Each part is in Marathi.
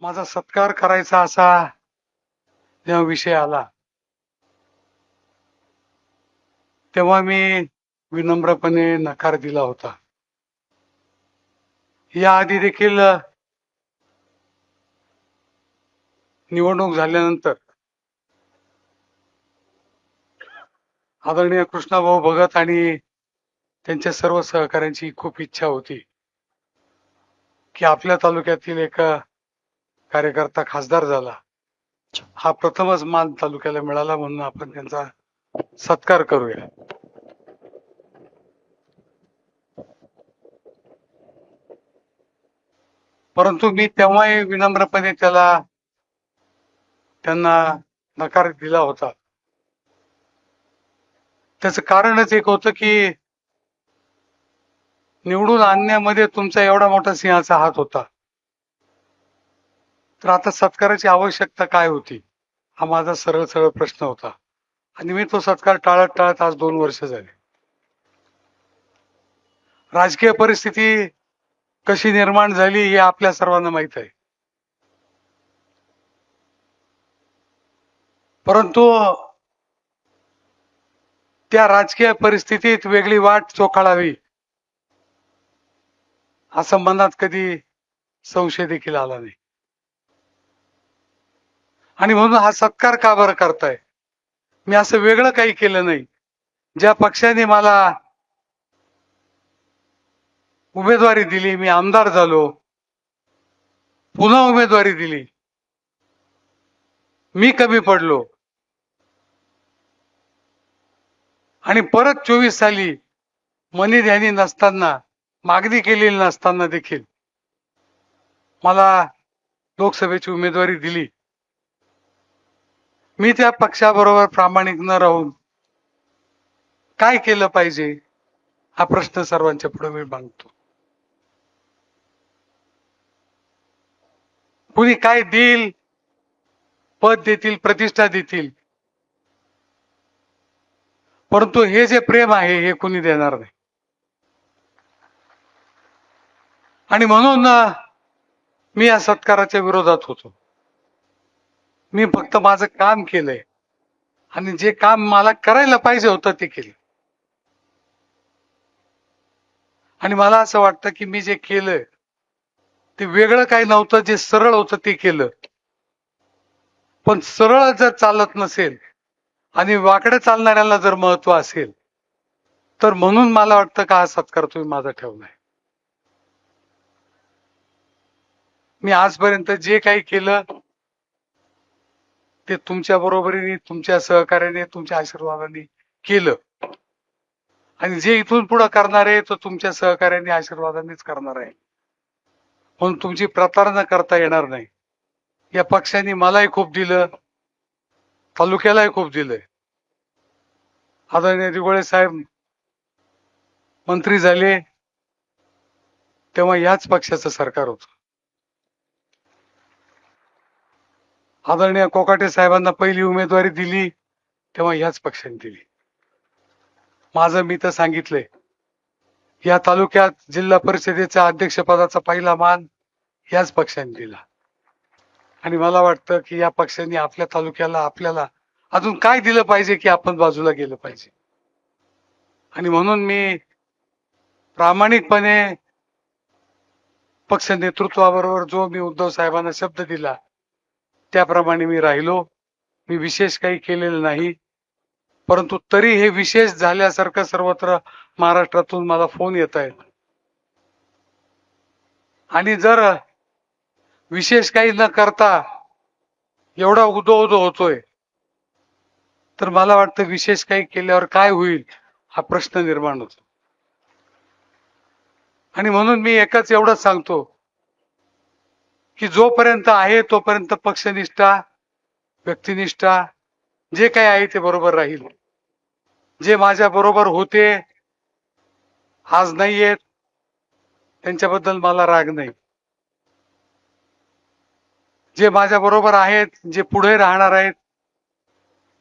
माझा सत्कार करायचा असा जेव्हा विषय आला तेव्हा मी विनम्रपणे नकार दिला होता. या आधी देखील निवडणूक झाल्यानंतर आदरणीय कृष्णाभाऊ भगत आणि त्यांच्या सर्व सहकाऱ्यांची खूप इच्छा होती की आपल्या तालुक्यातील एक कार्यकर्ता खासदार झाला. हा प्रथमच मान तालुक्याला मिळाला म्हणून आपण त्यांचा सत्कार करूया. परंतु मी तेव्हाही विनम्रपणे त्यांना नकार दिला होता. त्याचं कारणच एक होतं की निवडून आणण्यामध्ये तुमचा एवढा मोठा सिंहाचा हात होता, तर आता सत्काराची आवश्यकता काय होती, हा माझा सरळ सरळ प्रश्न होता. आणि मी तो सत्कार टाळत टाळत आज 2 वर्ष झाले. राजकीय परिस्थिती कशी निर्माण झाली हे आपल्या सर्वांना माहित आहे. परंतु त्या राजकीय परिस्थितीत वेगळी वाट चोखाळावी असं मनात कधी संशय देखील आला नाही. आणि म्हणून हा सत्कार का बरं करताय? मी असं वेगळं काही केलं नाही. ज्या पक्षाने मला उमेदवारी दिली, मी आमदार झालो, पुन्हा उमेदवारी दिली, मी कमी पडलो आणि परत 24 साली मनी ध्यानी नसताना, मागणी केलेली नसताना देखील मला लोकसभेची उमेदवारी दिली. मी त्या पक्षाबरोबर प्रामाणिक न राहून काय केलं पाहिजे हा प्रश्न सर्वांच्या पुढे मी मांडतो. कुणी काय देईल, पद देतील, प्रतिष्ठा देतील, परंतु हे जे प्रेम आहे हे कुणी देणार नाही. आणि म्हणून मी या सत्काराच्या विरोधात होतो. मी फक्त माझं काम केलंय आणि जे काम मला करायला पाहिजे होतं ते केलं. आणि मला असं वाटतं की मी जे केलंय ते वेगळं काही नव्हतं, जे सरळ होतं ते केलं. पण सरळ जर चालत नसेल आणि वाकडे चालणाऱ्याला जर महत्व असेल, तर म्हणून मला वाटतं का हा सत्कार तुम्ही माझा ठेवलाय. मी आजपर्यंत जे काही केलं ते तुमच्या बरोबरीने, तुमच्या सहकार्याने, तुमच्या आशीर्वादाने केलं. आणि जे इथून पुढे करणार आहे तो तुमच्या सहकार्याने, आशीर्वादानेच करणार आहे. म्हणून तुमची प्रतारणा करता येणार नाही. या पक्षाने मलाही खूप दिलं, तालुक्यालाही खूप दिलंय. आदरणीय दिगोळे साहेब मंत्री झाले तेव्हा याच पक्षाचं सरकार होतं. आदरणीय कोकाटे साहेबांना पहिली उमेदवारी दिली तेव्हा याच पक्षाने दिली. माझं मी तर सांगितलंय, या तालुक्यात जिल्हा परिषदेच्या अध्यक्षपदाचा पहिला मान याच पक्षाने दिला. आणि मला वाटतं की या पक्षाने आपल्या तालुक्याला, आपल्याला अजून काय दिलं पाहिजे की आपण बाजूला गेलं पाहिजे. आणि म्हणून मी प्रामाणिकपणे पक्ष नेतृत्वाबरोबर जो मी उद्धव साहेबांना शब्द दिला त्याप्रमाणे मी राहिलो. मी विशेष काही केलेलं नाही. परंतु तरी हे विशेष झाल्यासारखं सर्वत्र महाराष्ट्रातून मला फोन येत आहेत. आणि जर विशेष काही न करता एवढा उदो उदो होतोय, तर मला वाटतं विशेष काही केल्यावर काय होईल हा प्रश्न निर्माण होतो. आणि म्हणून मी एकच एवढंच सांगतो की जोपर्यंत आहे तोपर्यंत पक्षनिष्ठा, व्यक्तिनिष्ठा जे काही आहे ते बरोबर राहील. जे माझ्या बरोबर होते आज नाहीयेत त्यांच्याबद्दल मला राग नाही. जे माझ्या बरोबर आहेत, जे पुढे राहणार आहेत,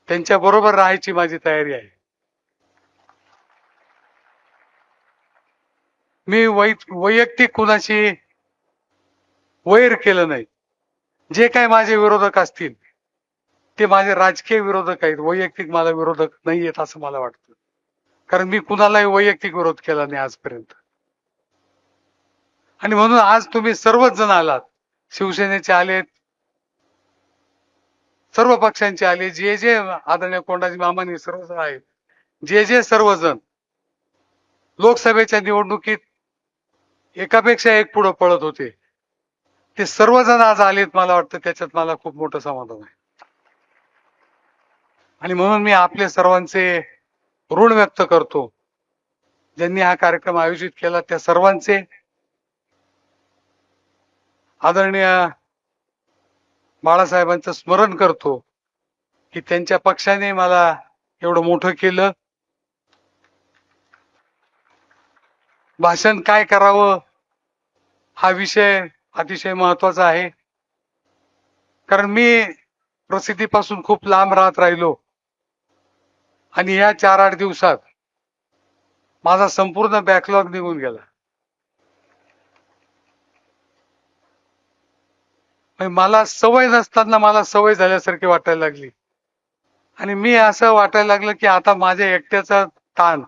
त्यांच्या बरोबर राहायची माझी तयारी आहे. मी वैयक्तिक कुणाशी वैर केलं नाही. जे काही माझे विरोधक असतील ते माझे राजकीय विरोधक आहेत, वैयक्तिक मला विरोधक नाही आहेत असं मला वाटतं. कारण मी कुणालाही वैयक्तिक विरोध केला नाही आजपर्यंत. आणि म्हणून आज तुम्ही सर्वच जण आलात, शिवसेनेचे आलेत, सर्व पक्षांचे आले, जे जे आदरणीय कोंडाजी मामांनी सर्वजण आहेत, जे जे सर्वजण लोकसभेच्या निवडणुकीत एकापेक्षा एक पुढे पळत होते, ते सर्वजण आज आलेत. मला वाटतं त्याच्यात मला खूप मोठं समाधान आहे. आणि म्हणून मी आपले सर्वांचे ऋण व्यक्त करतो. ज्यांनी हा कार्यक्रम आयोजित केला त्या सर्वांचे, आदरणीय बाळासाहेबांचं स्मरण करतो की त्यांच्या पक्षाने मला एवढं मोठं केलं. भाषण काय करावं हा विषय अतिशय महत्वाचा आहे. कारण मी प्रसिद्धीपासून खूप लांब राहत राहिलो आणि या 4-8 दिवसात माझा संपूर्ण बॅकलॉग निघून गेला. मला सवय नसताना मला सवय झाल्यासारखी वाटायला लागली आणि मी असं वाटायला लागलं की आता माझ्या एकट्याचा ताण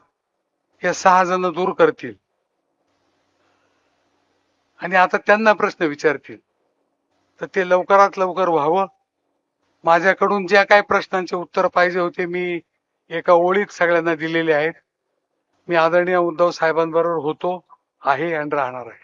हे 6 जण दूर करतील आणि आता त्यांना प्रश्न विचारतील, तर ते लवकरात लवकर व्हावं. माझ्याकडून ज्या काही प्रश्नांचे उत्तर पाहिजे होते मी एका ओळीत सगळ्यांना दिलेले आहेत. मी आदरणीय उद्धव साहेबांबरोबर होतो, आहे आणि राहणार आहे.